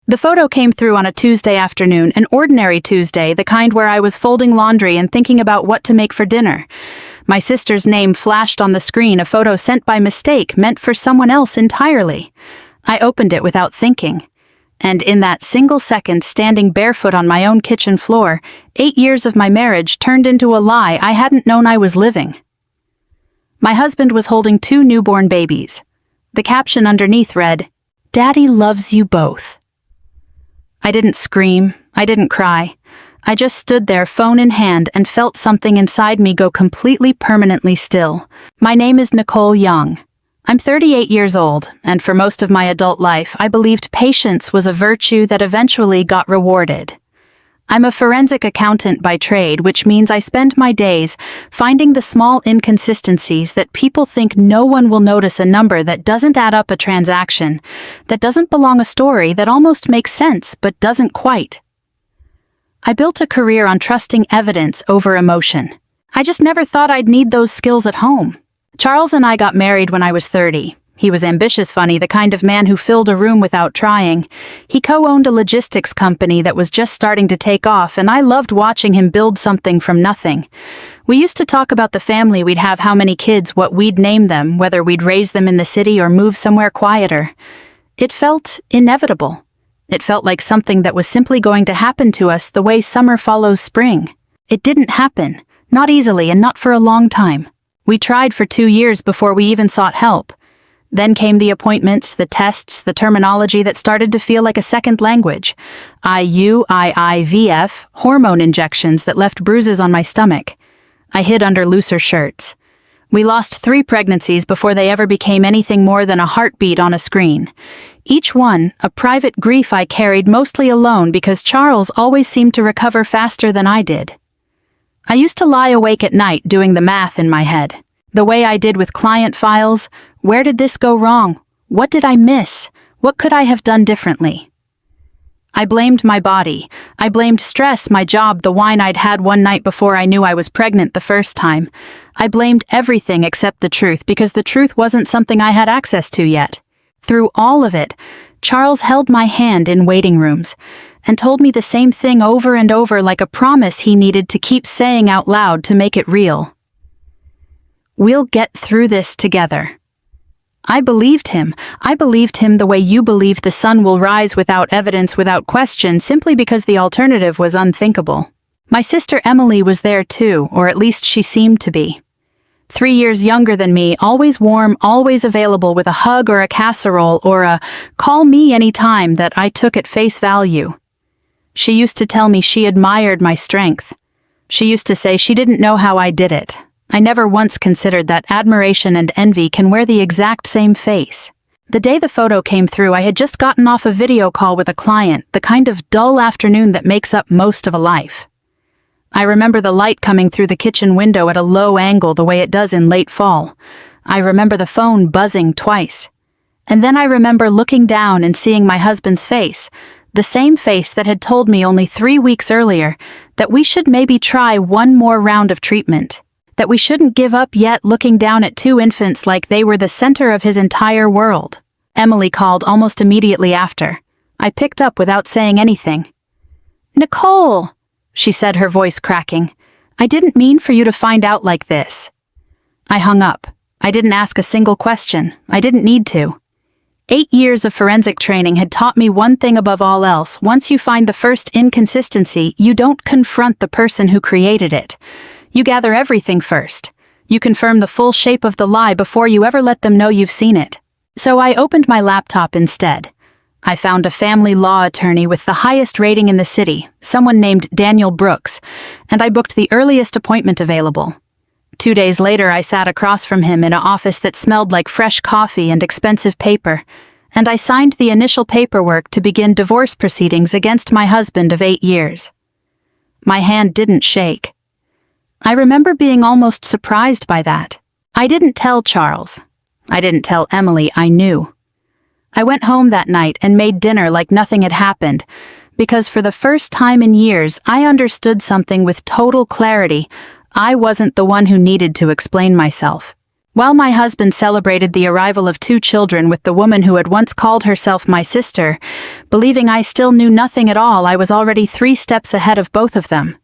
The photo came through on a Tuesday afternoon, an ordinary Tuesday, the kind where I was folding laundry and thinking about what to make for dinner. My sister's name flashed on the screen, a photo sent by mistake, meant for someone else entirely. I opened it without thinking. And in that single second, standing barefoot on my own kitchen floor, 8 years of my marriage turned into a lie I hadn't known I was living. My husband was holding 2 newborn babies. The caption underneath read, "Daddy loves you both." I didn't scream, I didn't cry. I just stood there, phone in hand, and felt something inside me go completely permanently still. My name is Nicole Young. I'm 38 years old, and for most of my adult life, I believed patience was a virtue that eventually got rewarded. I'm a forensic accountant by trade, which means I spend my days finding the small inconsistencies that people think no one will notice, a number that doesn't add up, a transaction that doesn't belong, a story that almost makes sense but doesn't quite. I built a career on trusting evidence over emotion. I just never thought I'd need those skills at home. Charles and I got married when I was 30. He was ambitious, funny, the kind of man who filled a room without trying. He co-owned a logistics company that was just starting to take off, and I loved watching him build something from nothing. We used to talk about the family we'd have, how many kids, what we'd name them, whether we'd raise them in the city or move somewhere quieter. It felt inevitable. It felt like something that was simply going to happen to us the way summer follows spring. It didn't happen, not easily and not for a long time. We tried for 2 years before we even sought help. Then came the appointments, the tests, the terminology that started to feel like a second language. IUIIVF, hormone injections that left bruises on my stomach. I hid under looser shirts. We lost 3 pregnancies before they ever became anything more than a heartbeat on a screen. Each one, a private grief I carried mostly alone because Charles always seemed to recover faster than I did. I used to lie awake at night doing the math in my head. The way I did with client files. Where did this go wrong? What did I miss? What could I have done differently? I blamed my body. I blamed stress, my job, the wine I'd had one night before I knew I was pregnant the first time. I blamed everything except the truth, because the truth wasn't something I had access to yet. Through all of it, Charles held my hand in waiting rooms and told me the same thing over and over, like a promise he needed to keep saying out loud to make it real. "We'll get through this together." I believed him. I believed him the way you believe the sun will rise, without evidence, without question, simply because the alternative was unthinkable. My sister Emily was there too, or at least she seemed to be. 3 years younger than me, always warm, always available, with a hug or a casserole or a "call me anytime" that I took at face value. She used to tell me she admired my strength. She used to say she didn't know how I did it. I never once considered that admiration and envy can wear the exact same face. The day the photo came through, I had just gotten off a video call with a client, the kind of dull afternoon that makes up most of a life. I remember the light coming through the kitchen window at a low angle, the way it does in late fall. I remember the phone buzzing twice. And then I remember looking down and seeing my husband's face, the same face that had told me only 3 weeks earlier that we should maybe try one more round of treatment. That we shouldn't give up yet, looking down at 2 infants like they were the center of his entire world. Emily called almost immediately after. I picked up without saying anything. "Nicole," she said, her voice cracking. "I didn't mean for you to find out like this." I hung up. I didn't ask a single question. I didn't need to. 8 years of forensic training had taught me one thing above all else: once you find the first inconsistency, you don't confront the person who created it. You gather everything first. You confirm the full shape of the lie before you ever let them know you've seen it. So I opened my laptop instead. I found a family law attorney with the highest rating in the city, someone named Daniel Brooks, and I booked the earliest appointment available. 2 days later, I sat across from him in an office that smelled like fresh coffee and expensive paper, and I signed the initial paperwork to begin divorce proceedings against my husband of 8 years. My hand didn't shake. I remember being almost surprised by that. I didn't tell Charles. I didn't tell Emily. I knew. I went home that night and made dinner like nothing had happened, because for the first time in years, I understood something with total clarity. I wasn't the one who needed to explain myself. While my husband celebrated the arrival of 2 children with the woman who had once called herself my sister, believing I still knew nothing at all, I was already 3 steps ahead of both of them.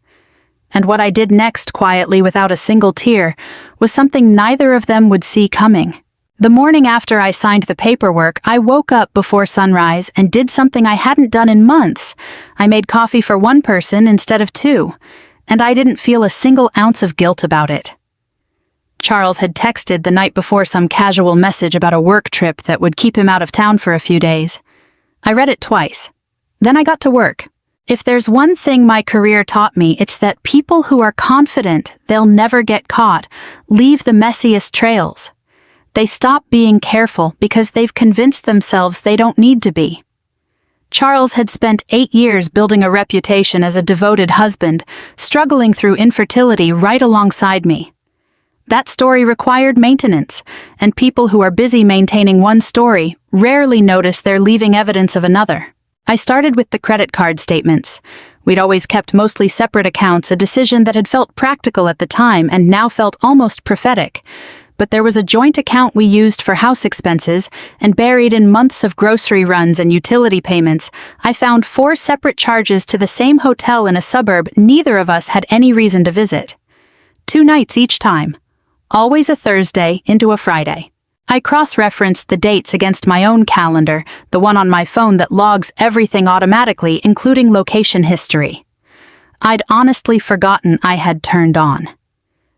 And what I did next, quietly without a single tear, was something neither of them would see coming. The morning after I signed the paperwork, I woke up before sunrise and did something I hadn't done in months. I made coffee for 1 person instead of 2, and I didn't feel a single ounce of guilt about it. Charles had texted the night before some casual message about a work trip that would keep him out of town for a few days. I read it twice. Then I got to work. If there's one thing my career taught me, it's that people who are confident they'll never get caught leave the messiest trails. They stop being careful because they've convinced themselves they don't need to be. Charles had spent 8 years building a reputation as a devoted husband, struggling through infertility right alongside me. That story required maintenance, and people who are busy maintaining one story rarely notice they're leaving evidence of another. I started with the credit card statements. We'd always kept mostly separate accounts, a decision that had felt practical at the time and now felt almost prophetic. But there was a joint account we used for house expenses, and buried in months of grocery runs and utility payments, I found 4 separate charges to the same hotel in a suburb neither of us had any reason to visit. 2 nights each time. Always a Thursday into a Friday. I cross-referenced the dates against my own calendar, the one on my phone that logs everything automatically, including location history. I'd honestly forgotten I had turned on.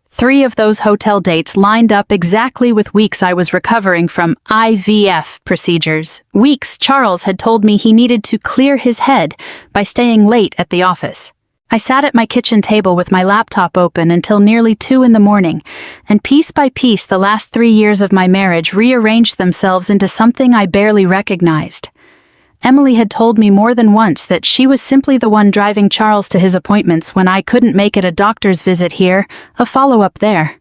3 of those hotel dates lined up exactly with weeks I was recovering from IVF procedures, weeks Charles had told me he needed to clear his head by staying late at the office. I sat at my kitchen table with my laptop open until nearly 2 in the morning, and piece by piece the last 3 years of my marriage rearranged themselves into something I barely recognized. Emily had told me more than once that she was simply the one driving Charles to his appointments when I couldn't make it a doctor's visit here, a follow-up there.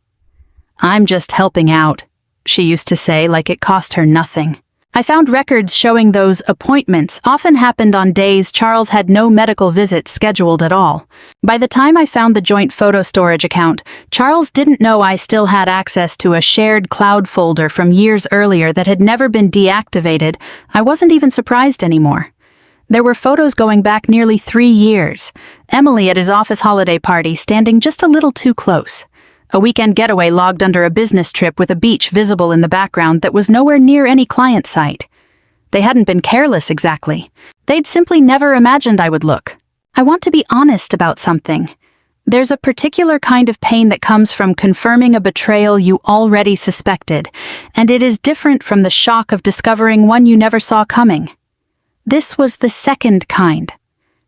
"I'm just helping out," she used to say, like it cost her nothing. I found records showing those appointments often happened on days Charles had no medical visits scheduled at all. By the time I found the joint photo storage account, Charles didn't know I still had access to a shared cloud folder from years earlier that had never been deactivated. I wasn't even surprised anymore. There were photos going back nearly 3 years. Emily at his office holiday party standing just a little too close. A weekend getaway logged under a business trip with a beach visible in the background that was nowhere near any client site. They hadn't been careless exactly. They'd simply never imagined I would look. I want to be honest about something. There's a particular kind of pain that comes from confirming a betrayal you already suspected, and it is different from the shock of discovering one you never saw coming. This was the second kind.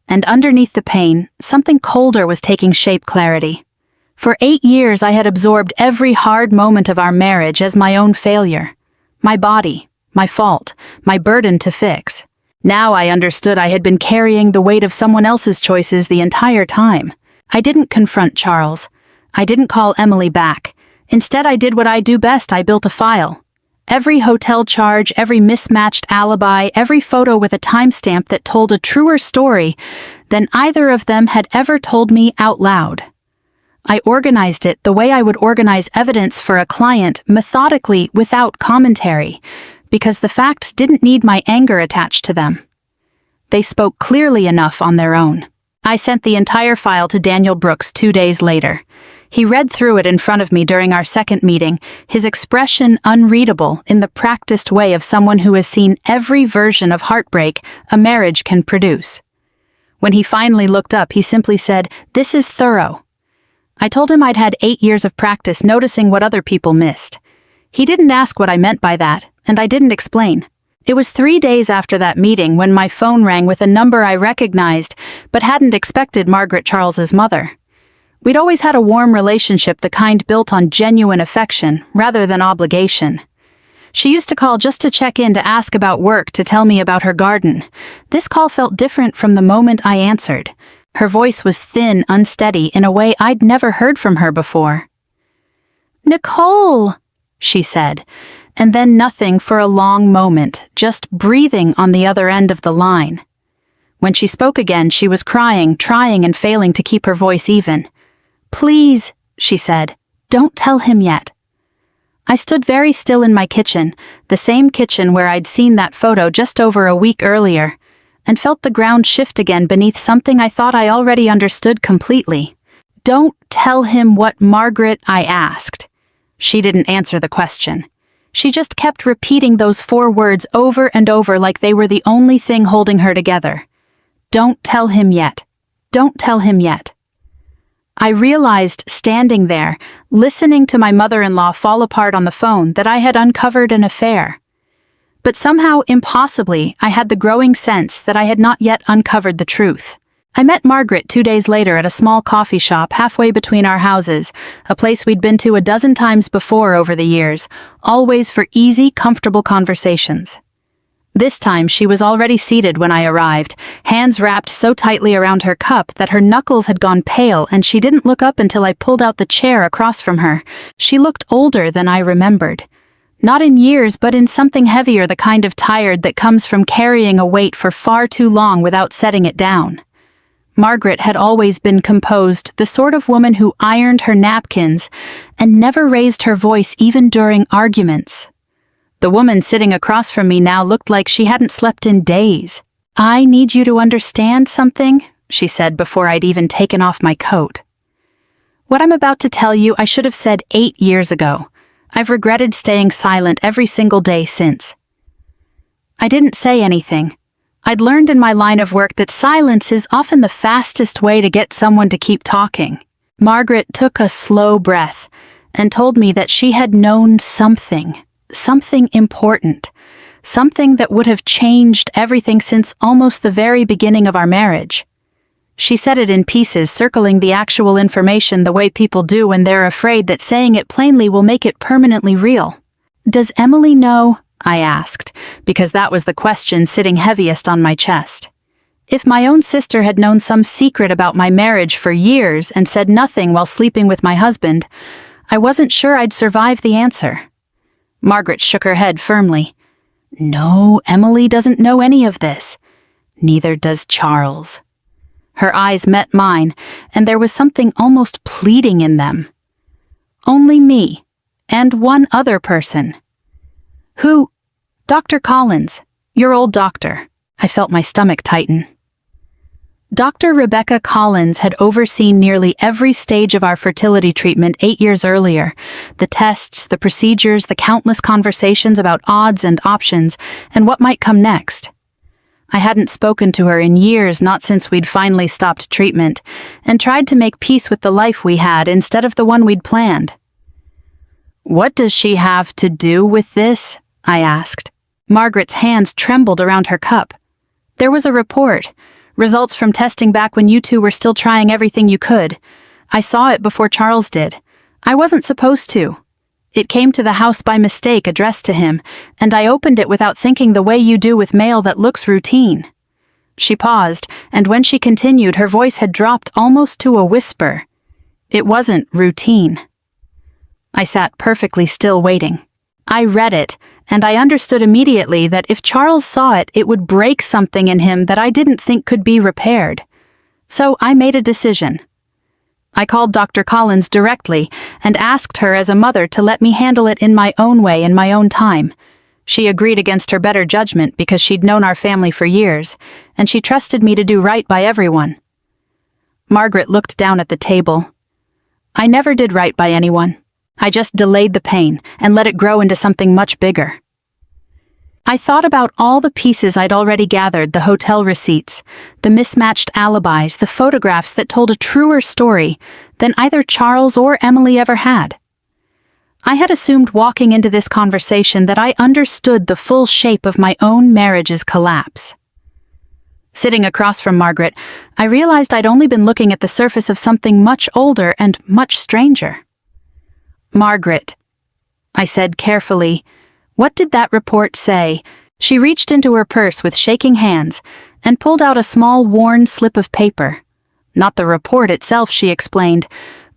And underneath the pain, something colder was taking shape. Clarity. For 8 years I had absorbed every hard moment of our marriage as my own failure. My body, my fault, my burden to fix. Now I understood I had been carrying the weight of someone else's choices the entire time. I didn't confront Charles. I didn't call Emily back. Instead, I did what I do best. I built a file. Every hotel charge, every mismatched alibi, every photo with a timestamp that told a truer story than either of them had ever told me out loud. I organized it the way I would organize evidence for a client, methodically, without commentary, because the facts didn't need my anger attached to them. They spoke clearly enough on their own. I sent the entire file to Daniel Brooks 2 days later. He read through it in front of me during our second meeting, his expression unreadable in the practiced way of someone who has seen every version of heartbreak a marriage can produce. When he finally looked up, he simply said, "This is thorough." I told him I'd had 8 years of practice noticing what other people missed. He didn't ask what I meant by that, and I didn't explain. It was 3 days after that meeting when my phone rang with a number I recognized, but hadn't expected Margaret Charles's mother. We'd always had a warm relationship, the kind built on genuine affection rather than obligation. She used to call just to check in, to ask about work, to tell me about her garden. This call felt different from the moment I answered. Her voice was thin, unsteady, in a way I'd never heard from her before. "Nicole," she said, and then nothing for a long moment, just breathing on the other end of the line. When she spoke again, she was crying, trying and failing to keep her voice even. "Please," she said, "don't tell him yet." I stood very still in my kitchen, the same kitchen where I'd seen that photo just over a week earlier, and felt the ground shift again beneath something I thought I already understood completely. "Don't tell him what, Margaret?" I asked. She didn't answer the question. She just kept repeating those 4 words over and over like they were the only thing holding her together. "Don't tell him yet. Don't tell him yet." I realized, standing there, listening to my mother-in-law fall apart on the phone, that I had uncovered an affair. But somehow, impossibly, I had the growing sense that I had not yet uncovered the truth. I met Margaret 2 days later at a small coffee shop halfway between our houses, a place we'd been to a dozen times before over the years, always for easy, comfortable conversations. This time she was already seated when I arrived, hands wrapped so tightly around her cup that her knuckles had gone pale, and she didn't look up until I pulled out the chair across from her. She looked older than I remembered. Not in years, but in something heavier, the kind of tired that comes from carrying a weight for far too long without setting it down. Margaret had always been composed, the sort of woman who ironed her napkins and never raised her voice even during arguments. The woman sitting across from me now looked like she hadn't slept in days. "I need you to understand something," she said before I'd even taken off my coat. "What I'm about to tell you I should have said 8 years ago. I've regretted staying silent every single day since." I didn't say anything. I'd learned in my line of work that silence is often the fastest way to get someone to keep talking. Margaret took a slow breath and told me that she had known something important, something that would have changed everything since almost the very beginning of our marriage. She said it in pieces, circling the actual information the way people do when they're afraid that saying it plainly will make it permanently real. "Does Emily know?" I asked, because that was the question sitting heaviest on my chest. If my own sister had known some secret about my marriage for years and said nothing while sleeping with my husband, I wasn't sure I'd survive the answer. Margaret shook her head firmly. "No, Emily doesn't know any of this. Neither does Charles." Her eyes met mine, and there was something almost pleading in them. "Only me, and one other person." "Who?" "Dr. Collins, your old doctor." I felt my stomach tighten. Dr. Rebecca Collins had overseen nearly every stage of our fertility treatment 8 years earlier. The tests, the procedures, the countless conversations about odds and options, and what might come next. I hadn't spoken to her in years, not since we'd finally stopped treatment, and tried to make peace with the life we had instead of the one we'd planned. "What does she have to do with this?" I asked. Margaret's hands trembled around her cup. "There was a report. Results from testing back when you two were still trying everything you could. I saw it before Charles did. I wasn't supposed to. It came to the house by mistake, addressed to him, and I opened it without thinking, the way you do with mail that looks routine." She paused, and when she continued, her voice had dropped almost to a whisper. "It wasn't routine." I sat perfectly still, waiting. I read it, and I understood immediately that if Charles saw it, it would break something in him that I didn't think could be repaired. So I made a decision. I called Dr. Collins directly and asked her as a mother to let me handle it in my own way, in my own time. She agreed against her better judgment because she'd known our family for years, and she trusted me to do right by everyone. Margaret looked down at the table. "I never did right by anyone. I just delayed the pain and let it grow into something much bigger." I thought about all the pieces I'd already gathered, the hotel receipts, the mismatched alibis, the photographs that told a truer story than either Charles or Emily ever had. I had assumed walking into this conversation that I understood the full shape of my own marriage's collapse. Sitting across from Margaret, I realized I'd only been looking at the surface of something much older and much stranger. "Margaret," I said carefully, "what did that report say?" She reached into her purse with shaking hands and pulled out a small worn slip of paper. Not the report itself, she explained,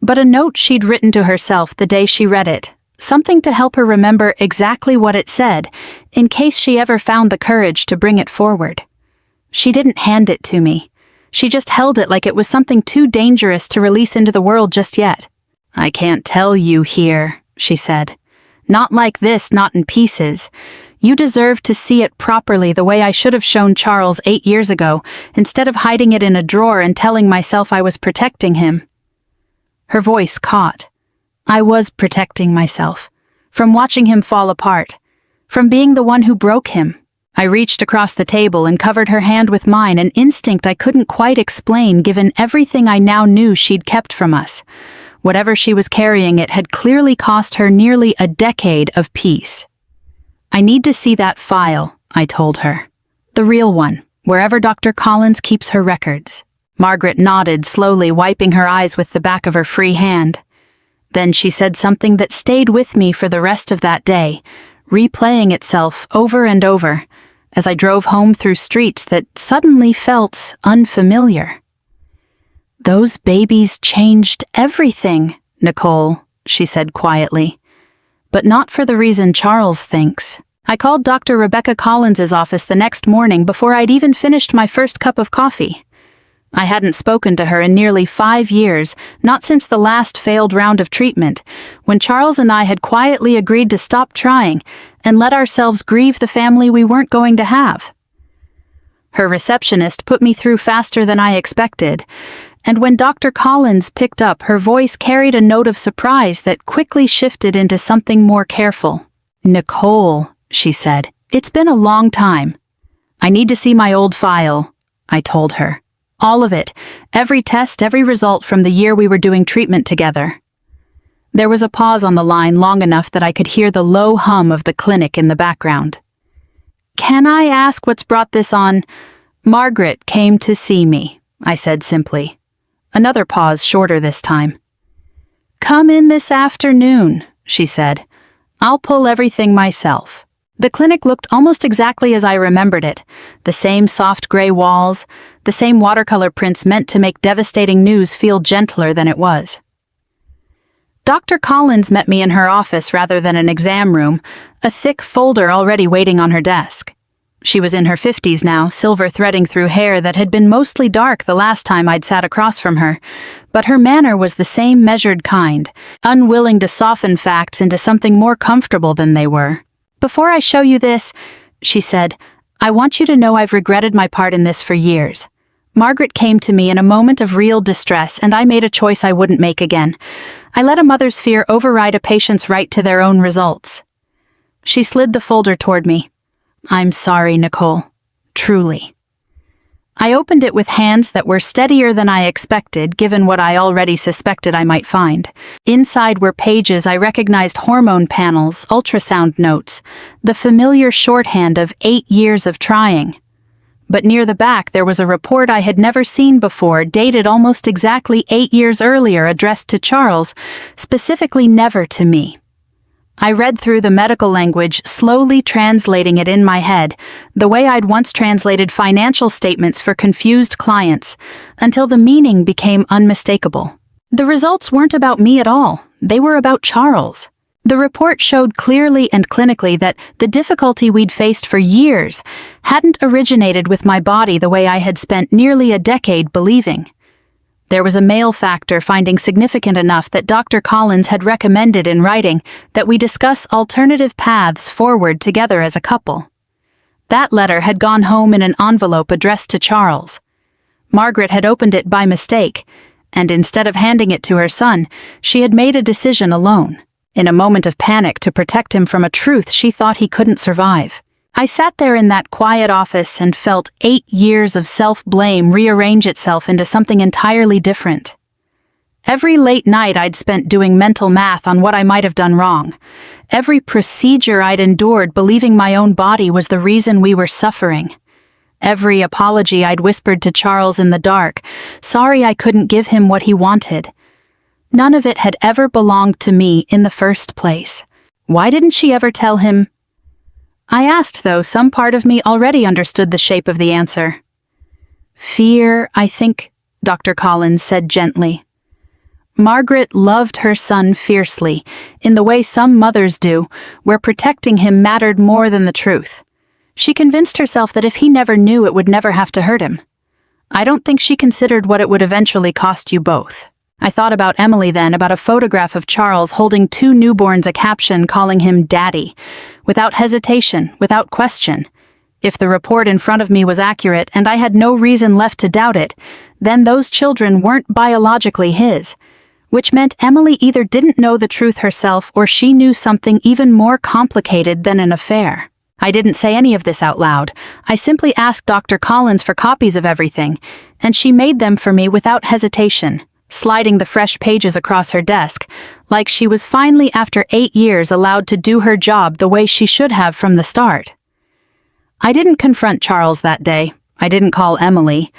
but a note she'd written to herself the day she read it, something to help her remember exactly what it said, in case she ever found the courage to bring it forward. She didn't hand it to me. She just held it like it was something too dangerous to release into the world just yet. "I can't tell you here," she said. Not like this, not in pieces. You deserve to see it properly the way I should have shown Charles 8 years ago, instead of hiding it in a drawer and telling myself I was protecting him." Her voice caught. I was protecting myself. From watching him fall apart. From being the one who broke him. I reached across the table and covered her hand with mine, an instinct I couldn't quite explain given everything I now knew she'd kept from us. Whatever she was carrying, it had clearly cost her nearly a decade of peace. "I need to see that file," I told her. "The real one, wherever Dr. Collins keeps her records." Margaret nodded, slowly wiping her eyes with the back of her free hand. Then she said something that stayed with me for the rest of that day, replaying itself over and over, as I drove home through streets that suddenly felt unfamiliar. "Those babies changed everything, Nicole," she said quietly. "But not for the reason Charles thinks." I called Dr. Rebecca Collins's office the next morning before I'd even finished my first cup of coffee. I hadn't spoken to her in nearly 5 years, not since the last failed round of treatment, when Charles and I had quietly agreed to stop trying and let ourselves grieve the family we weren't going to have. Her receptionist put me through faster than I expected, and when Dr. Collins picked up, her voice carried a note of surprise that quickly shifted into something more careful. "Nicole," she said, "it's been a long time. I need to see my old file," I told her. "All of it, every test, every result from the year we were doing treatment together." There was a pause on the line long enough that I could hear the low hum of the clinic in the background. "Can I ask what's brought this on?" "Margaret came to see me," I said simply. Another pause, shorter this time. "Come in this afternoon," she said. "I'll pull everything myself." The clinic looked almost exactly as I remembered it. The same soft gray walls, the same watercolor prints meant to make devastating news feel gentler than it was. Dr. Collins met me in her office rather than an exam room, a thick folder already waiting on her desk. She was in her 50s now, silver threading through hair that had been mostly dark the last time I'd sat across from her, but her manner was the same measured kind, unwilling to soften facts into something more comfortable than they were. "Before I show you this," she said, "I want you to know I've regretted my part in this for years. Margaret came to me in a moment of real distress, and I made a choice I wouldn't make again. I let a mother's fear override a patient's right to their own results." She slid the folder toward me. "I'm sorry, Nicole. Truly." I opened it with hands that were steadier than I expected, given what I already suspected I might find. Inside were pages I recognized: hormone panels, ultrasound notes, the familiar shorthand of 8 years of trying. But near the back there was a report I had never seen before, dated almost exactly 8 years earlier, addressed to Charles, specifically never to me. I read through the medical language, slowly translating it in my head, the way I'd once translated financial statements for confused clients, until the meaning became unmistakable. The results weren't about me at all. They were about Charles. The report showed clearly and clinically that the difficulty we'd faced for years hadn't originated with my body the way I had spent nearly a decade believing. There was a male factor finding significant enough that Dr. Collins had recommended in writing that we discuss alternative paths forward together as a couple. That letter had gone home in an envelope addressed to Charles. Margaret had opened it by mistake, and instead of handing it to her son, she had made a decision alone, in a moment of panic, to protect him from a truth she thought he couldn't survive. I sat there in that quiet office and felt 8 years of self-blame rearrange itself into something entirely different. Every late night I'd spent doing mental math on what I might have done wrong. Every procedure I'd endured believing my own body was the reason we were suffering. Every apology I'd whispered to Charles in the dark, sorry I couldn't give him what he wanted. None of it had ever belonged to me in the first place. Why didn't she ever tell him? I asked, though some part of me already understood the shape of the answer. "Fear, I think," Dr. Collins said gently. Margaret loved her son fiercely, in the way some mothers do, where protecting him mattered more than the truth. She convinced herself that if he never knew, it would never have to hurt him. I don't think she considered what it would eventually cost you both. I thought about Emily then, about a photograph of Charles holding two newborns, a caption calling him Daddy, without hesitation, without question. If the report in front of me was accurate and I had no reason left to doubt it, then those children weren't biologically his, which meant Emily either didn't know the truth herself or she knew something even more complicated than an affair. I didn't say any of this out loud. I simply asked Dr. Collins for copies of everything, and she made them for me without hesitation, sliding the fresh pages across her desk, like she was finally, after 8 years, allowed to do her job the way she should have from the start. I didn't confront Charles that day. I didn't call Emily.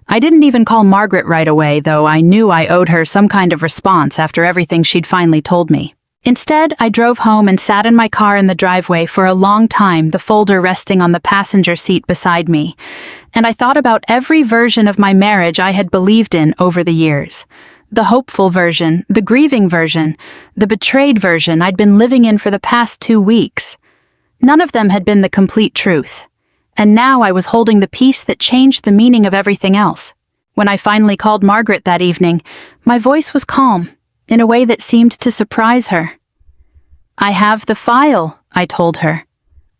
I didn't even call Margaret right away, though I knew I owed her some kind of response after everything she'd finally told me. Instead, I drove home and sat in my car in the driveway for a long time, the folder resting on the passenger seat beside me, and I thought about every version of my marriage I had believed in over the years. The hopeful version, the grieving version, the betrayed version I'd been living in for the past 2 weeks. None of them had been the complete truth. And now I was holding the piece that changed the meaning of everything else. When I finally called Margaret that evening, my voice was calm, in a way that seemed to surprise her. "I have the file," I told her.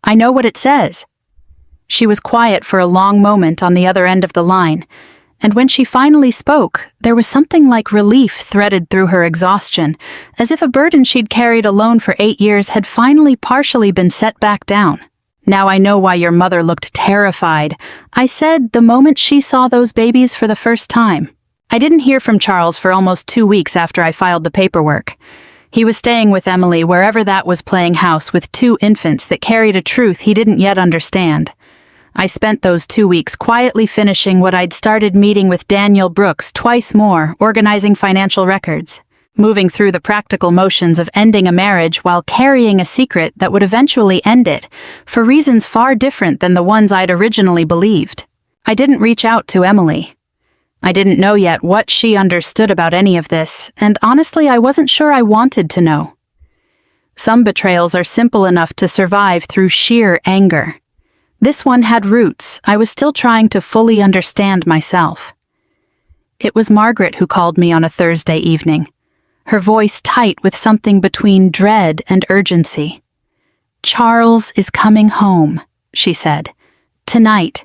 "I know what it says." She was quiet for a long moment on the other end of the line, and when she finally spoke, there was something like relief threaded through her exhaustion, as if a burden she'd carried alone for 8 years had finally partially been set back down. "Now I know why your mother looked terrified," I said the moment she saw those babies for the first time. I didn't hear from Charles for almost 2 weeks after I filed the paperwork. He was staying with Emily wherever that was, playing house with 2 infants that carried a truth he didn't yet understand. I spent those 2 weeks quietly finishing what I'd started, meeting with Daniel Brooks twice more, organizing financial records, moving through the practical motions of ending a marriage while carrying a secret that would eventually end it, for reasons far different than the ones I'd originally believed. I didn't reach out to Emily. I didn't know yet what she understood about any of this, and honestly, I wasn't sure I wanted to know. Some betrayals are simple enough to survive through sheer anger. This one had roots I was still trying to fully understand myself. It was Margaret who called me on a Thursday evening, her voice tight with something between dread and urgency. "Charles is coming home," she said. "Tonight.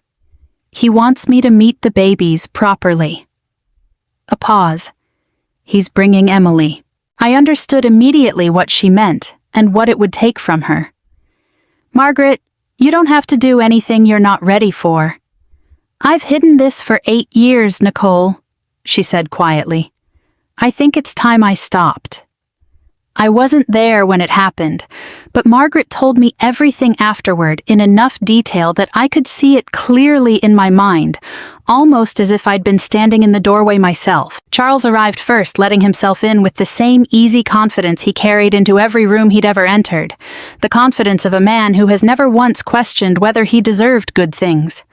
He wants me to meet the babies properly." A pause. "He's bringing Emily." I understood immediately what she meant and what it would take from her. "Margaret, you don't have to do anything you're not ready for." "I've hidden this for 8 years, Nicole," she said quietly. "I think it's time I stopped." I wasn't there when it happened, but Margaret told me everything afterward in enough detail that I could see it clearly in my mind, almost as if I'd been standing in the doorway myself. Charles arrived first, letting himself in with the same easy confidence he carried into every room he'd ever entered, the confidence of a man who has never once questioned whether he deserved good things.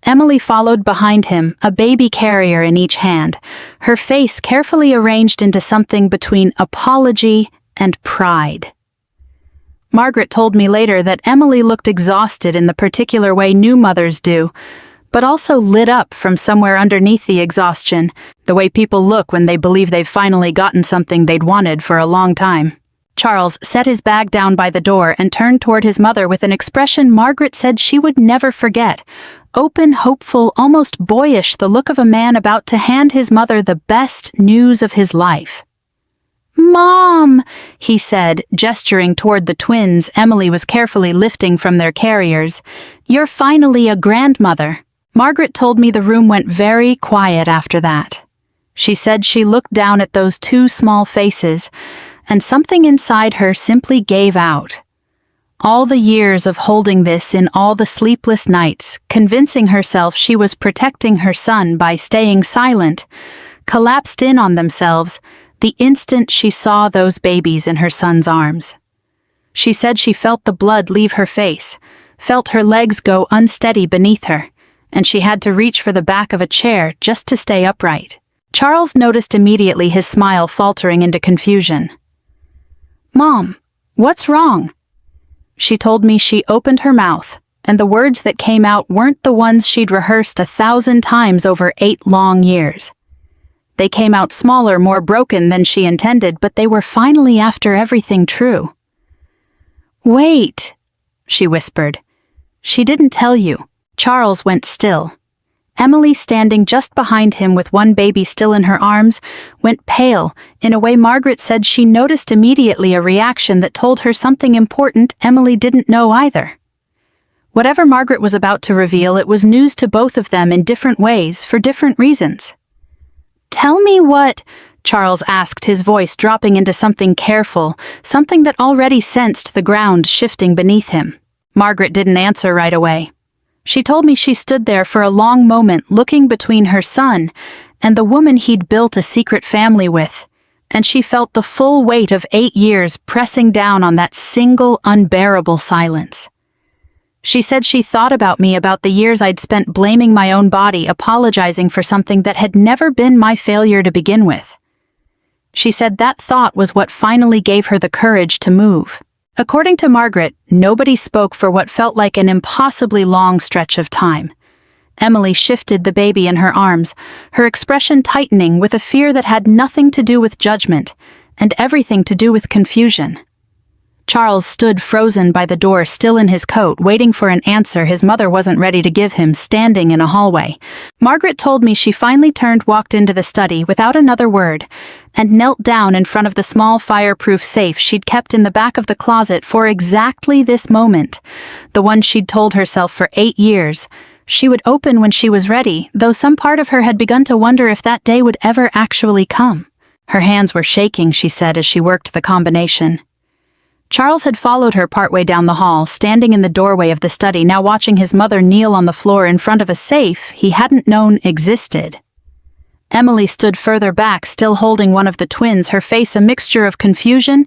Emily followed behind him, a baby carrier in each hand, her face carefully arranged into something between apology and pride. Margaret told me later that Emily looked exhausted in the particular way new mothers do, but also lit up from somewhere underneath the exhaustion, the way people look when they believe they've finally gotten something they'd wanted for a long time. Charles set his bag down by the door and turned toward his mother with an expression Margaret said she would never forget. Open, hopeful, almost boyish, the look of a man about to hand his mother the best news of his life. "Mom," he said, gesturing toward the twins Emily was carefully lifting from their carriers. "You're finally a grandmother." Margaret told me the room went very quiet after that. She said she looked down at those 2 small faces, and something inside her simply gave out. All the years of holding this in, all the sleepless nights, convincing herself she was protecting her son by staying silent, collapsed in on themselves the instant she saw those babies in her son's arms. She said she felt the blood leave her face, felt her legs go unsteady beneath her, and she had to reach for the back of a chair just to stay upright. Charles noticed immediately, his smile faltering into confusion. "Mom, what's wrong?" She told me she opened her mouth, and the words that came out weren't the ones she'd rehearsed 1,000 times over 8 long years. They came out smaller, more broken than she intended, but they were finally after everything true. "Wait," she whispered. "She didn't tell you." Charles went still. Emily, standing just behind him with one baby still in her arms, went pale in a way Margaret said she noticed immediately, a reaction that told her something important Emily didn't know either. Whatever Margaret was about to reveal, it was news to both of them in different ways, for different reasons. "Tell me what," Charles asked, his voice dropping into something careful, something that already sensed the ground shifting beneath him. Margaret didn't answer right away. She told me she stood there for a long moment, looking between her son and the woman he'd built a secret family with, and she felt the full weight of 8 years pressing down on that single, unbearable silence. She said she thought about me, about the years I'd spent blaming my own body, apologizing for something that had never been my failure to begin with. She said that thought was what finally gave her the courage to move. According to Margaret, nobody spoke for what felt like an impossibly long stretch of time. Emily shifted the baby in her arms, her expression tightening with a fear that had nothing to do with judgment and everything to do with confusion. Charles stood frozen by the door, still in his coat, waiting for an answer his mother wasn't ready to give him, standing in a hallway. Margaret told me she finally walked into the study without another word, and knelt down in front of the small fireproof safe she'd kept in the back of the closet for exactly this moment, the one she'd told herself for 8 years. She would open when she was ready, though some part of her had begun to wonder if that day would ever actually come. Her hands were shaking, she said, as she worked the combination. Charles had followed her partway down the hall, standing in the doorway of the study, now watching his mother kneel on the floor in front of a safe he hadn't known existed. Emily stood further back, still holding one of the twins, her face a mixture of confusion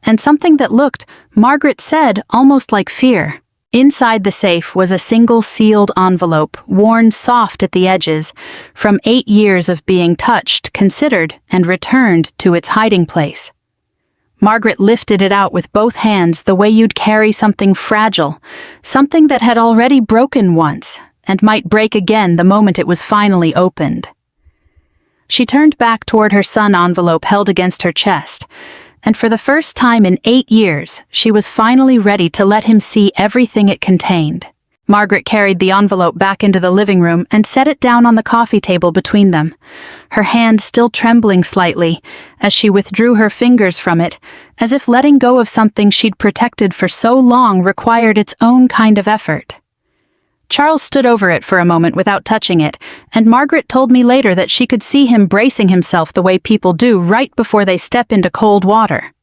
and something that looked, Margaret said, almost like fear. Inside the safe was a single sealed envelope, worn soft at the edges, from 8 years of being touched, considered, and returned to its hiding place. Margaret lifted it out with both hands, the way you'd carry something fragile, something that had already broken once, and might break again the moment it was finally opened. She turned back toward her son, envelope held against her chest, and for the first time in 8 years, she was finally ready to let him see everything it contained. Margaret carried the envelope back into the living room and set it down on the coffee table between them, her hand still trembling slightly as she withdrew her fingers from it, as if letting go of something she'd protected for so long required its own kind of effort. Charles stood over it for a moment without touching it, and Margaret told me later that she could see him bracing himself the way people do right before they step into cold water.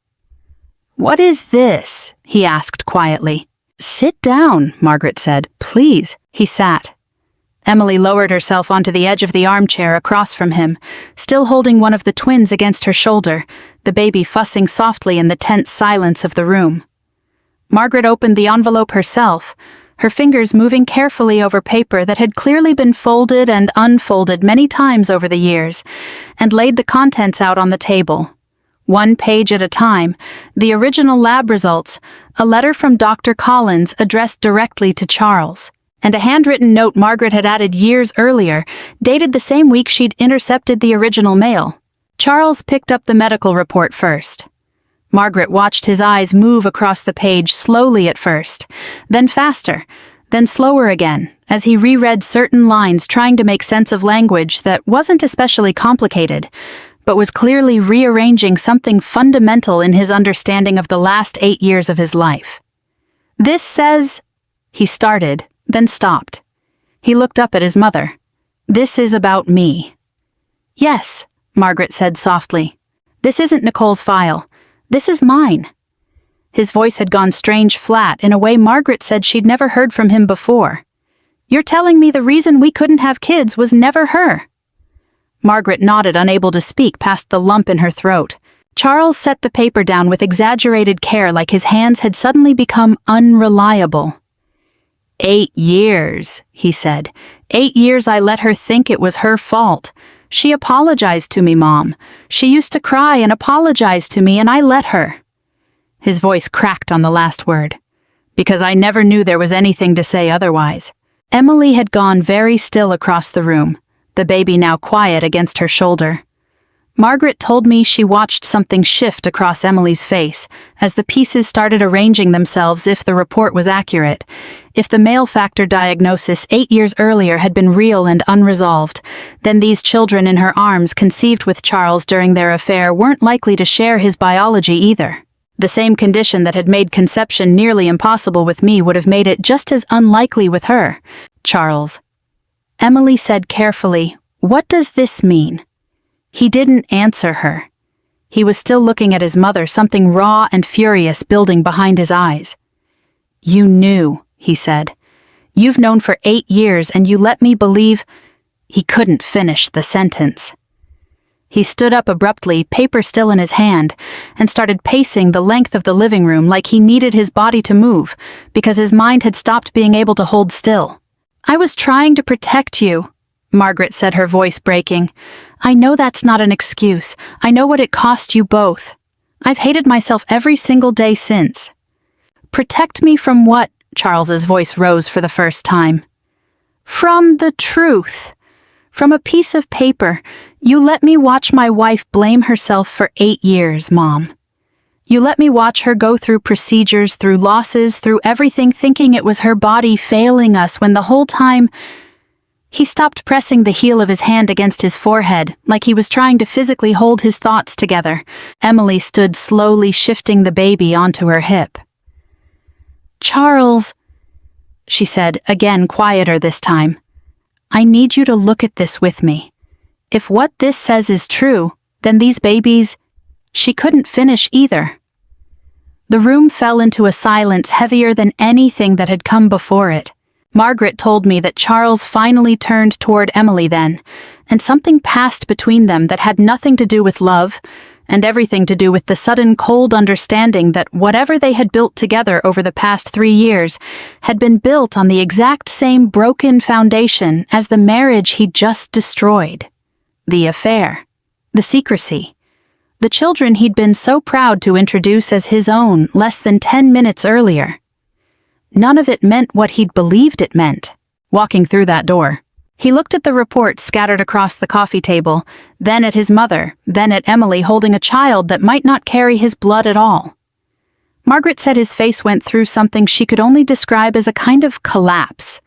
"What is this?" he asked quietly. "Sit down," Margaret said. "Please." He sat. Emily lowered herself onto the edge of the armchair across from him, still holding one of the twins against her shoulder, the baby fussing softly in the tense silence of the room. Margaret opened the envelope herself, her fingers moving carefully over paper that had clearly been folded and unfolded many times over the years, and laid the contents out on the table. 1 page at a time, the original lab results, a letter from Dr. Collins addressed directly to Charles, and a handwritten note Margaret had added years earlier, dated the same week she'd intercepted the original mail. Charles picked up the medical report first. Margaret watched his eyes move across the page, slowly at first, then faster, then slower again, as he reread certain lines, trying to make sense of language that wasn't especially complicated, but was clearly rearranging something fundamental in his understanding of the last 8 years of his life. "This says," he started, then stopped. He looked up at his mother. "This is about me." "Yes," Margaret said softly. "This isn't Nicole's file. This is mine." His voice had gone strange flat in a way Margaret said she'd never heard from him before. "You're telling me the reason we couldn't have kids was never her?" Margaret nodded, unable to speak past the lump in her throat. Charles set the paper down with exaggerated care, like his hands had suddenly become unreliable. 8 years, he said. 8 years I let her think it was her fault. She apologized to me, Mom. She used to cry and apologize to me, and I let her. His voice cracked on the last word. Because I never knew there was anything to say otherwise. Emily had gone very still across the room, the baby now quiet against her shoulder. Margaret told me she watched something shift across Emily's face as the pieces started arranging themselves if the report was accurate. If the male factor diagnosis 8 years earlier had been real and unresolved, then these children in her arms conceived with Charles during their affair weren't likely to share his biology either. The same condition that had made conception nearly impossible with me would have made it just as unlikely with her. Charles. Emily said carefully, "What does this mean?" He didn't answer her. He was still looking at his mother, something raw and furious building behind his eyes. "You knew," he said. "You've known for 8 years and you let me believe—" He couldn't finish the sentence. He stood up abruptly, paper still in his hand, and started pacing the length of the living room like he needed his body to move, because his mind had stopped being able to hold still. "I was trying to protect you," Margaret said, her voice breaking. "I know that's not an excuse. I know what it cost you both. I've hated myself every single day since." "Protect me from what?" Charles's voice rose for the first time. "From the truth. From a piece of paper. You let me watch my wife blame herself for 8 years, Mom. You let me watch her go through procedures, through losses, through everything, thinking it was her body failing us when the whole time—" He stopped pressing the heel of his hand against his forehead, like he was trying to physically hold his thoughts together. Emily stood slowly shifting the baby onto her hip. "Charles," she said, again quieter this time, "I need you to look at this with me. If what this says is true, then these babies—" She couldn't finish either. The room fell into a silence heavier than anything that had come before it. Margaret told me that Charles finally turned toward Emily then, and something passed between them that had nothing to do with love, and everything to do with the sudden cold understanding that whatever they had built together over the past 3 years had been built on the exact same broken foundation as the marriage he'd just destroyed. The affair. The secrecy. The children he'd been so proud to introduce as his own less than 10 minutes earlier. None of it meant what he'd believed it meant. Walking through that door, he looked at the reports scattered across the coffee table, then at his mother, then at Emily holding a child that might not carry his blood at all. Margaret said his face went through something she could only describe as a kind of collapse.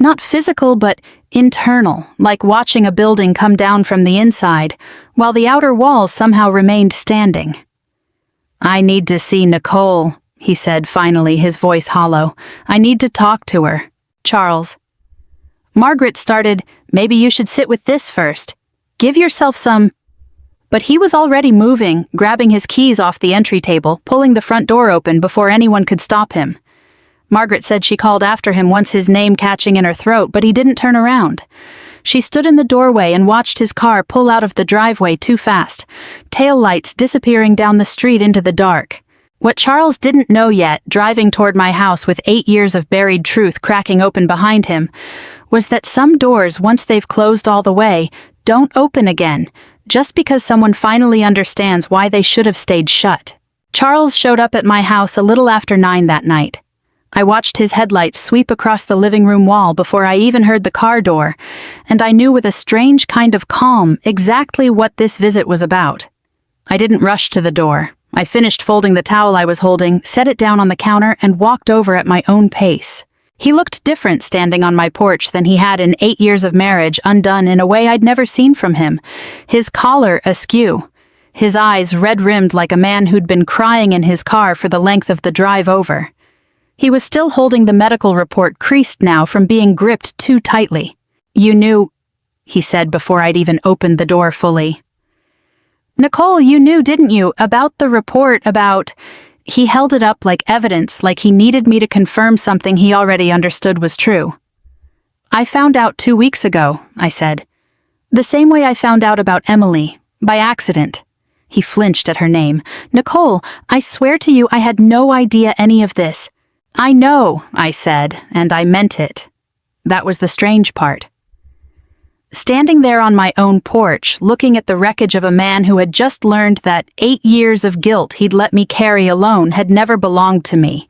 Not physical, but internal, like watching a building come down from the inside, while the outer walls somehow remained standing. "I need to see Nicole," he said finally, his voice hollow. "I need to talk to her. Charles." Margaret started, "Maybe you should sit with this first. Give yourself some—" But he was already moving, grabbing his keys off the entry table, pulling the front door open before anyone could stop him. Margaret said she called after him once, his name catching in her throat, but he didn't turn around. She stood in the doorway and watched his car pull out of the driveway too fast, taillights disappearing down the street into the dark. What Charles didn't know yet, driving toward my house with 8 years of buried truth cracking open behind him, was that some doors, once they've closed all the way, don't open again, just because someone finally understands why they should have stayed shut. Charles showed up at my house a little after 9 that night. I watched his headlights sweep across the living room wall before I even heard the car door, and I knew with a strange kind of calm exactly what this visit was about. I didn't rush to the door. I finished folding the towel I was holding, set it down on the counter, and walked over at my own pace. He looked different standing on my porch than he had in 8 years of marriage, undone in a way I'd never seen from him, his collar askew, his eyes red-rimmed like a man who'd been crying in his car for the length of the drive over. He was still holding the medical report creased now from being gripped too tightly. "You knew," he said before I'd even opened the door fully. "Nicole, you knew, didn't you, about the report about—" He held it up like evidence, like he needed me to confirm something he already understood was true. "I found out 2 weeks ago," I said. "The same way I found out about Emily, by accident." He flinched at her name. "Nicole, I swear to you I had no idea any of this." "I know," I said, and I meant it. That was the strange part. Standing there on my own porch, looking at the wreckage of a man who had just learned that 8 years of guilt he'd let me carry alone had never belonged to me,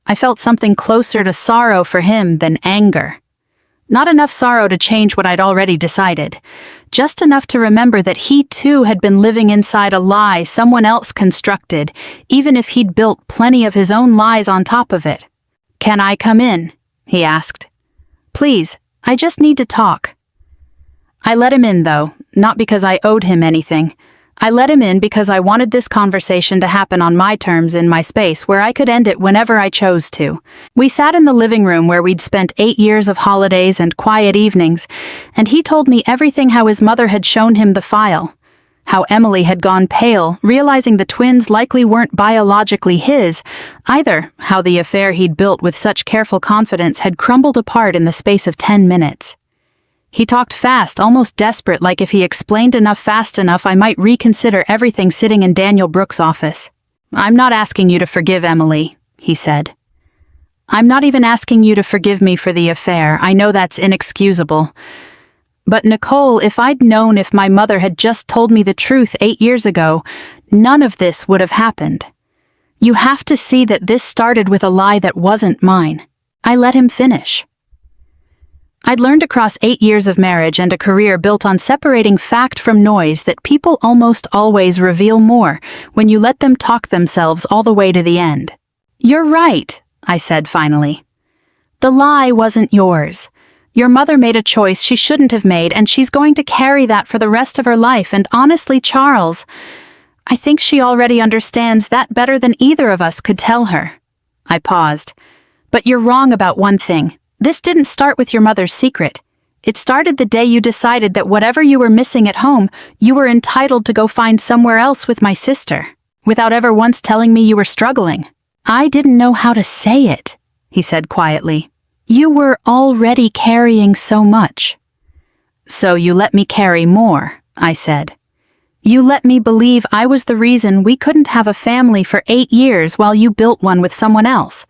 I felt something closer to sorrow for him than anger. Not enough sorrow to change what I'd already decided. just enough to remember that he too had been living inside a lie someone else constructed, even if he'd built plenty of his own lies on top of it. "Can I come in?" he asked. "Please, I just need to talk." I let him in, though, not because I owed him anything. I let him in because I wanted this conversation to happen on my terms in my space where I could end it whenever I chose to. We sat in the living room where we'd spent 8 years of holidays and quiet evenings, and he told me everything: how his mother had shown him the file, how Emily had gone pale, realizing the twins likely weren't biologically his either, how the affair he'd built with such careful confidence had crumbled apart in the space of 10 minutes. He talked fast, almost desperate, like if he explained enough fast enough I might reconsider everything sitting in Daniel Brooks' office. "I'm not asking you to forgive Emily," he said. "I'm not even asking you to forgive me for the affair. I know that's inexcusable. But Nicole, if I'd known if my mother had just told me the truth 8 years ago, none of this would have happened. You have to see that this started with a lie that wasn't mine." I let him finish. I'd learned across 8 years of marriage and a career built on separating fact from noise that people almost always reveal more when you let them talk themselves all the way to the end. "You're right," I said finally. "The lie wasn't yours. Your mother made a choice she shouldn't have made, and she's going to carry that for the rest of her life, and honestly, Charles, I think she already understands that better than either of us could tell her." I paused. "But you're wrong about one thing. This didn't start with your mother's secret. It started the day you decided that whatever you were missing at home, you were entitled to go find somewhere else with my sister, without ever once telling me you were struggling." "I didn't know how to say it," he said quietly. "You were already carrying so much." "So you let me carry more," I said. "You let me believe I was the reason we couldn't have a family for 8 years while you built one with someone else.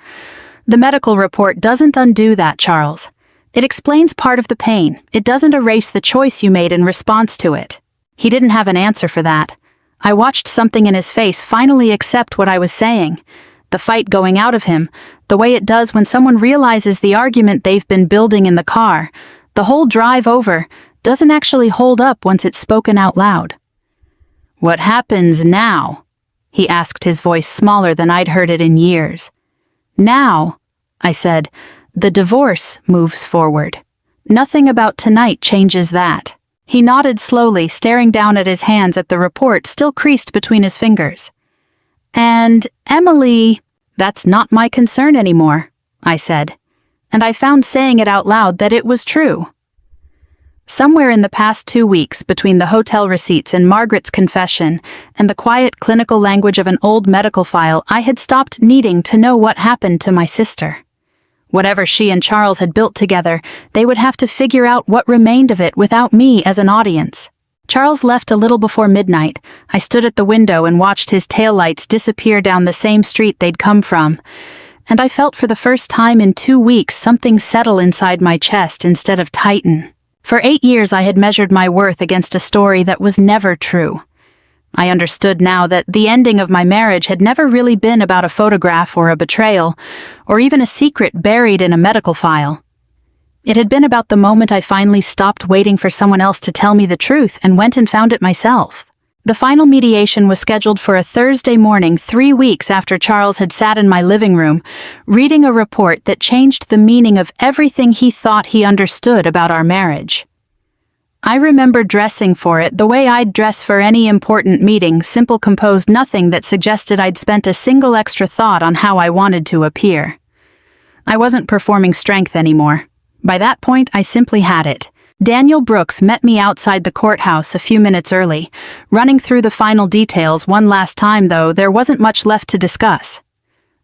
The medical report doesn't undo that, Charles. It explains part of the pain. It doesn't erase the choice you made in response to it." He didn't have an answer for that. I watched something in his face finally accept what I was saying. The fight going out of him, the way it does when someone realizes the argument they've been building in the car, the whole drive over, doesn't actually hold up once it's spoken out loud. "What happens now?" he asked, his voice smaller than I'd heard it in years. "Now," I said, "the divorce moves forward. Nothing about tonight changes that." He nodded slowly, staring down at his hands at the report still creased between his fingers. "And Emily, that's not my concern anymore," I said, and I found saying it out loud that it was true. Somewhere in the past 2 weeks, between the hotel receipts and Margaret's confession and the quiet clinical language of an old medical file, I had stopped needing to know what happened to my sister. Whatever she and Charles had built together, they would have to figure out what remained of it without me as an audience. Charles left a little before midnight. I stood at the window and watched his taillights disappear down the same street they'd come from, and I felt for the first time in 2 weeks something settle inside my chest instead of tighten. For 8 years I had measured my worth against a story that was never true. I understood now that the ending of my marriage had never really been about a photograph or a betrayal, or even a secret buried in a medical file. It had been about the moment I finally stopped waiting for someone else to tell me the truth and went and found it myself. The final mediation was scheduled for a Thursday morning 3 weeks after Charles had sat in my living room, reading a report that changed the meaning of everything he thought he understood about our marriage. I remember dressing for it the way I'd dress for any important meeting, simple, composed, nothing that suggested I'd spent a single extra thought on how I wanted to appear. I wasn't performing strength anymore. By that point, I simply had it. Daniel Brooks met me outside the courthouse a few minutes early, running through the final details one last time, though there wasn't much left to discuss.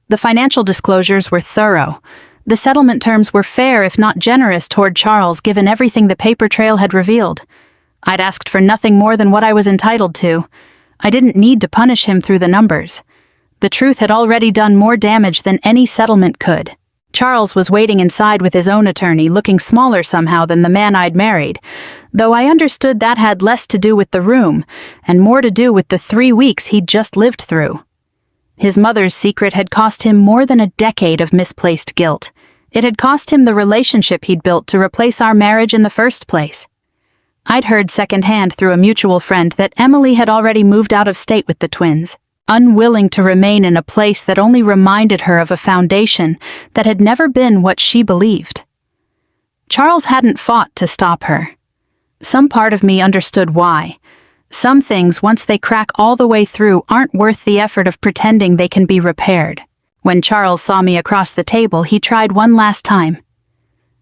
The financial disclosures were thorough. The settlement terms were fair, if not generous, toward Charles, given everything the paper trail had revealed. I'd asked for nothing more than what I was entitled to. I didn't need to punish him through the numbers. The truth had already done more damage than any settlement could. Charles was waiting inside with his own attorney, looking smaller somehow than the man I'd married, though I understood that had less to do with the room and more to do with the 3 weeks he'd just lived through. His mother's secret had cost him more than a decade of misplaced guilt. It had cost him the relationship he'd built to replace our marriage in the first place. I'd heard secondhand through a mutual friend that Emily had already moved out of state with the twins, unwilling to remain in a place that only reminded her of a foundation that had never been what she believed. Charles hadn't fought to stop her. Some part of me understood why. Some things, once they crack all the way through, aren't worth the effort of pretending they can be repaired. When Charles saw me across the table, he tried one last time.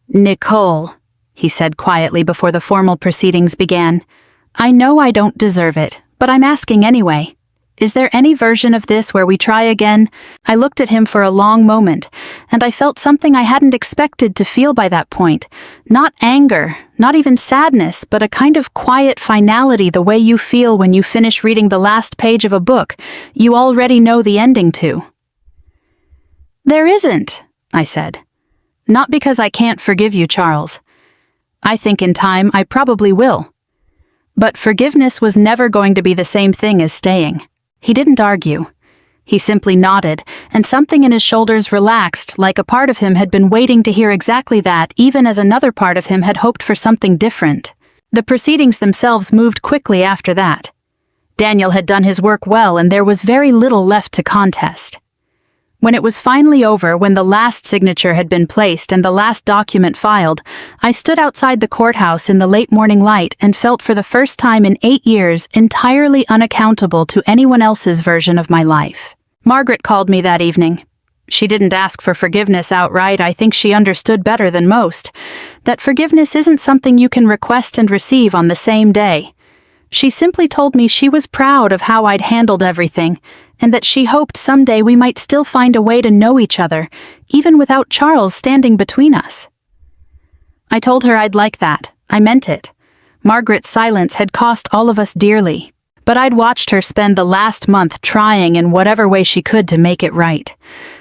"Nicole," he said quietly before the formal proceedings began, "I know I don't deserve it, but I'm asking anyway. Is there any version of this where we try again?" I looked at him for a long moment, and I felt something I hadn't expected to feel by that point. Not anger, not even sadness, but a kind of quiet finality, the way you feel when you finish reading the last page of a book you already know the ending to. "There isn't," I said. "Not because I can't forgive you, Charles. I think in time I probably will. But forgiveness was never going to be the same thing as staying." He didn't argue. He simply nodded, and something in his shoulders relaxed, like a part of him had been waiting to hear exactly that, even as another part of him had hoped for something different. The proceedings themselves moved quickly after that. Daniel had done his work well, and there was very little left to contest. When it was finally over, when the last signature had been placed and the last document filed, I stood outside the courthouse in the late morning light and felt for the first time in 8 years entirely unaccountable to anyone else's version of my life. Margaret called me that evening. She didn't ask for forgiveness outright. I think she understood better than most that forgiveness isn't something you can request and receive on the same day. She simply told me she was proud of how I'd handled everything, and that she hoped someday we might still find a way to know each other, even without Charles standing between us. I told her I'd like that. I meant it. Margaret's silence had cost all of us dearly, but I'd watched her spend the last month trying in whatever way she could to make it right.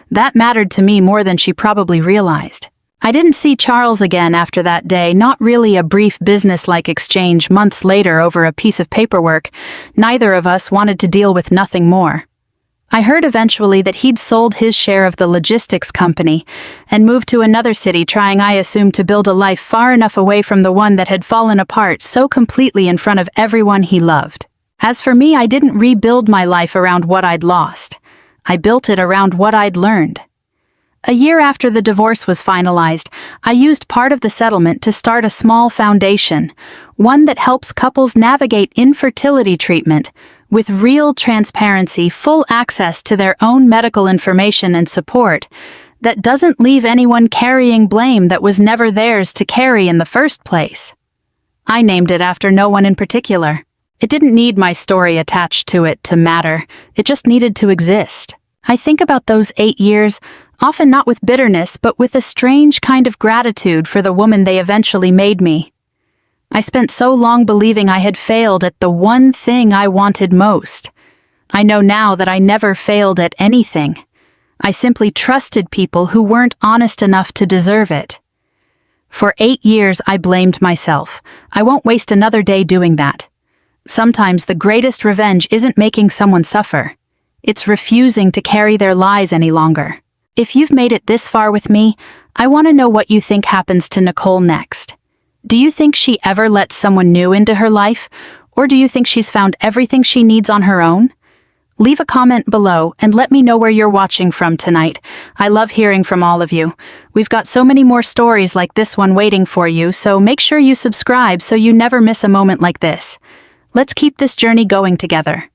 That mattered to me more than she probably realized. I didn't see Charles again after that day, not really a brief business-like exchange months later over a piece of paperwork. Neither of us wanted to deal with nothing more. I heard eventually that he'd sold his share of the logistics company and moved to another city, trying, I assumed, to build a life far enough away from the one that had fallen apart so completely in front of everyone he loved. As for me, I didn't rebuild my life around what I'd lost. I built it around what I'd learned. A year after the divorce was finalized, I used part of the settlement to start a small foundation, one that helps couples navigate infertility treatment with real transparency, full access to their own medical information and support, that doesn't leave anyone carrying blame that was never theirs to carry in the first place. I named it after no one in particular. It didn't need my story attached to it to matter. It just needed to exist. I think about those 8 years, often not with bitterness, but with a strange kind of gratitude for the woman they eventually made me. I spent so long believing I had failed at the one thing I wanted most. I know now that I never failed at anything. I simply trusted people who weren't honest enough to deserve it. For 8 years, I blamed myself. I won't waste another day doing that. Sometimes the greatest revenge isn't making someone suffer. It's refusing to carry their lies any longer. If you've made it this far with me, I want to know what you think happens to Nicole next. Do you think she ever lets someone new into her life, or do you think she's found everything she needs on her own? Leave a comment below and let me know where you're watching from tonight. I love hearing from all of you. We've got so many more stories like this one waiting for you, so make sure you subscribe so you never miss a moment like this. Let's keep this journey going together.